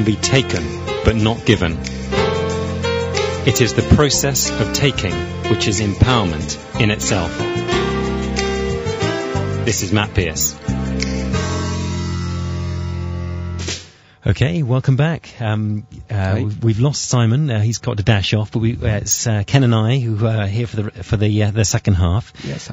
can be taken but not given. It is the process of taking which is empowerment in itself. This is Matt Pearce. Okay, welcome back. We've lost Simon. He's got to dash off, but it's Ken and I who are here for the second half. Yes.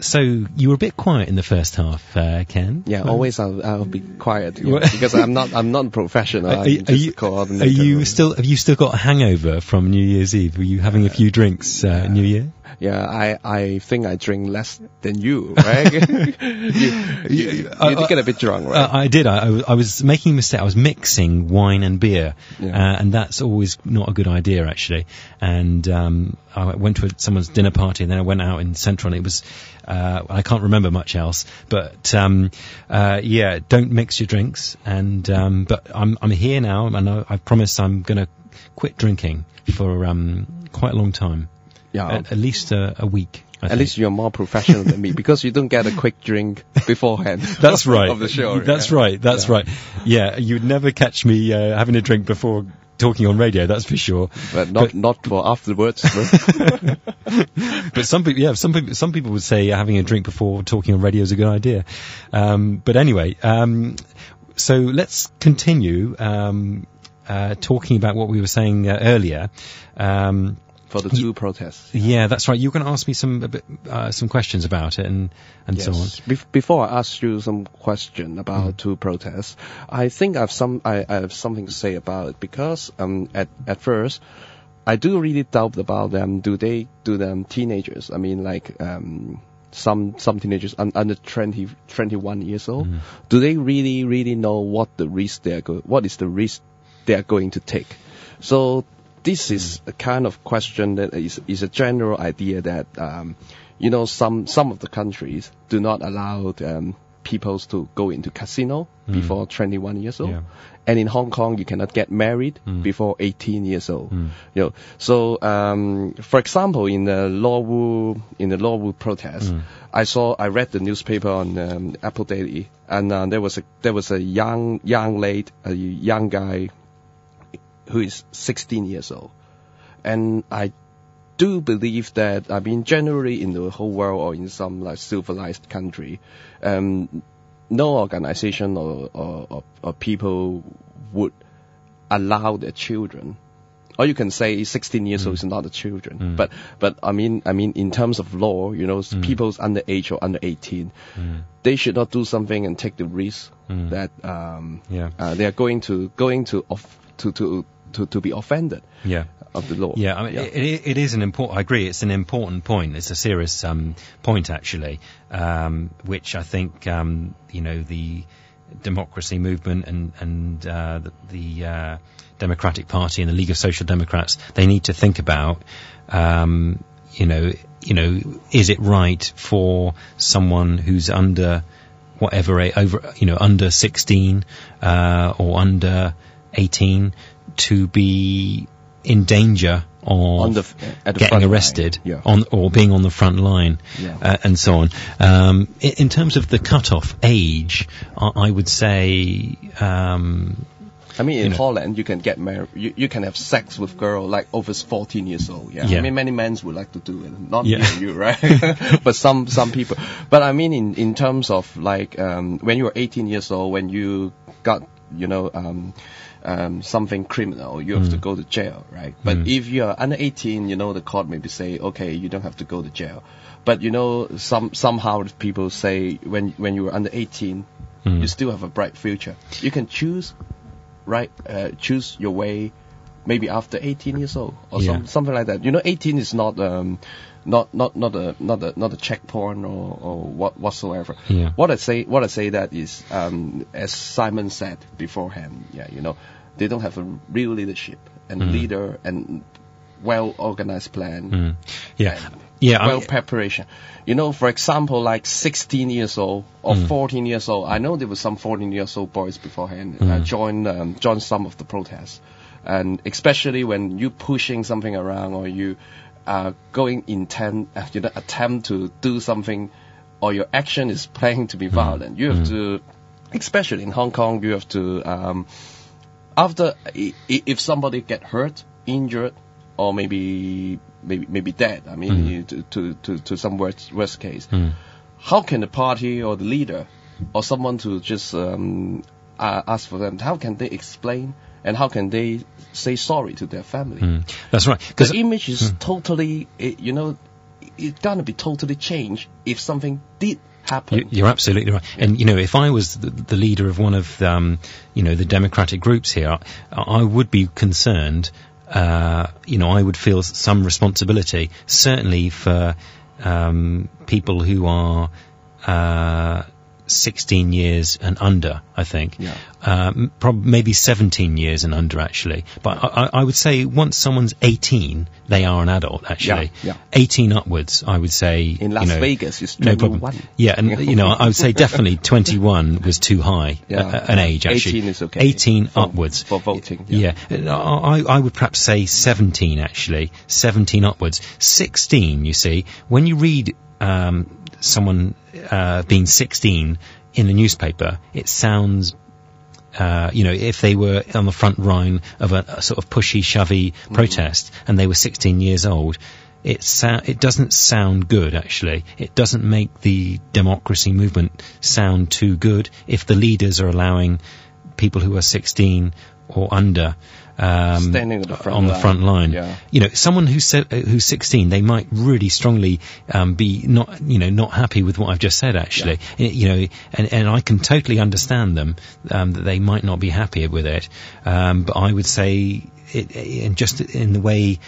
So you were a bit quiet in the first half, Ken. Yeah, always I'll be quiet because I'm not professional. Have you still got a hangover from New Year's Eve? Were you having a few drinks New Year? Yeah, I think I drink less than you, right? you did get a bit drunk, right? I did. I was making a mistake. I was mixing wine and beer, and that's always not a good idea, actually. And I went to someone's dinner party, and then I went out in Central, and it was I can't remember much else. But don't mix your drinks. And but I'm here now, and I promise I'm going to quit drinking for quite a long time. Yeah, at least a week. At least you're more professional than me because you don't get a quick drink beforehand. That's right. Of the show. That's right. That's right. Yeah, you'd never catch me having a drink before talking on radio. That's for sure. But not for afterwards. But some people would say having a drink before talking on radio is a good idea. But anyway, so let's continue talking about what we were saying earlier. For the two protests. Yeah, that's right. You're going to ask me some questions about it and yes. so on. Before I ask you some question about two protests, I think I have something to say about it because at first I do really doubt about them. Do them teenagers? I mean, like some teenagers under 21 years old. Do they really know what is the risk they are going to take? So this is a kind of question that is a general idea that some of the countries do not allow people to go into casino before 21 years old, and in Hong Kong you cannot get married before 18 years old. So for example, in the Lawwood protest, I read the newspaper on Apple Daily, and there was a young guy who is 16 years old. And I do believe that, I mean, generally in the whole world or in some like civilized country, no organization or people would allow their children, or you can say 16 years old is not a children. But I mean, in terms of law, people's underage or under 18, they should not do something and take the risk that they are going to be offended of the law. Yeah, I mean, it is an important. I agree, it's an important point. It's a serious point actually, which I think the democracy movement and the Democratic Party and the League of Social Democrats, they need to think about. Is it right for someone who's under under 16 or under 18 to be in danger of getting arrested or being on the front line and so on. In terms of the cut-off age, I would say... I mean, in Holland, you can get married. You can have sex with girl like over 14 years old. I mean, many men would like to do it, not me and you, right? But some people. But I mean, in terms of like when you were 18 years old, when you got something criminal, you have to go to jail, right? But if you're under 18, the court maybe say, okay, you don't have to go to jail. But somehow people say when you were under 18, you still have a bright future. You can choose. Right, choose your way, maybe after 18 years old or something like that. 18 is not a checkpoint or whatsoever. What I say that is, as Simon said beforehand, they don't have a real leadership and leader and well organized plan. Preparation. For example, like 16 years old or 14 years old. I know there were some 14 years old boys beforehand. Joined some of the protests, and especially when you pushing something around or you are going attempt to do something, or your action is planning to be violent. You have to, especially in Hong Kong, you have to after if somebody get hurt, injured, or maybe dead, I mean, to some worst case, how can the party or the leader or someone to just ask for them, how can they explain and how can they say sorry to their family? That's right. The image is totally, it's gonna be totally changed if something did happen. You're absolutely right. Yeah. And, if I was the leader of one of, the democratic groups here, I would be concerned. I would feel some responsibility, certainly for people who are 16 years and under, I think. Yeah. Maybe 17 years and under, actually. But I would say once someone's 18, they are an adult, actually. Yeah. 18 upwards, I would say. In Las Vegas, it's 21. No problem. Yeah, and, I would say definitely 21 was too high an age, actually. 18 is okay. 18 upwards. For voting. Yeah. I would perhaps say 17, actually. 17 upwards. 16, you see, when you read someone being 16 in the newspaper, it sounds, if they were on the front line of a sort of pushy, shovey protest and they were 16 years old, it doesn't sound good, actually. It doesn't make the democracy movement sound too good if the leaders are allowing people who are 16 or under standing on the front line. Yeah. Someone who's 16, they might really strongly be not happy with what I've just said, actually. Yeah. And I can totally understand them that they might not be happy with it. But I would say just in the way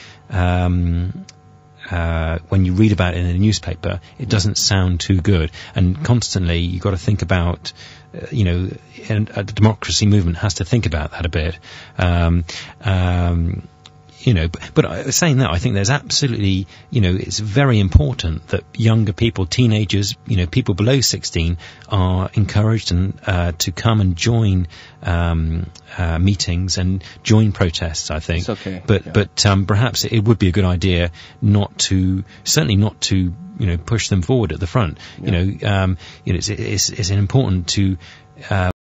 when you read about it in a newspaper, it doesn't sound too good. And constantly you've got to think about, and the democracy movement has to think about that a bit. But saying that, I think there's absolutely, it's very important that younger people, teenagers, people below 16 are encouraged to come and join meetings and join protests, I think. It's okay. But perhaps it would be a good idea certainly not to push them forward at the front. Yeah. It's important to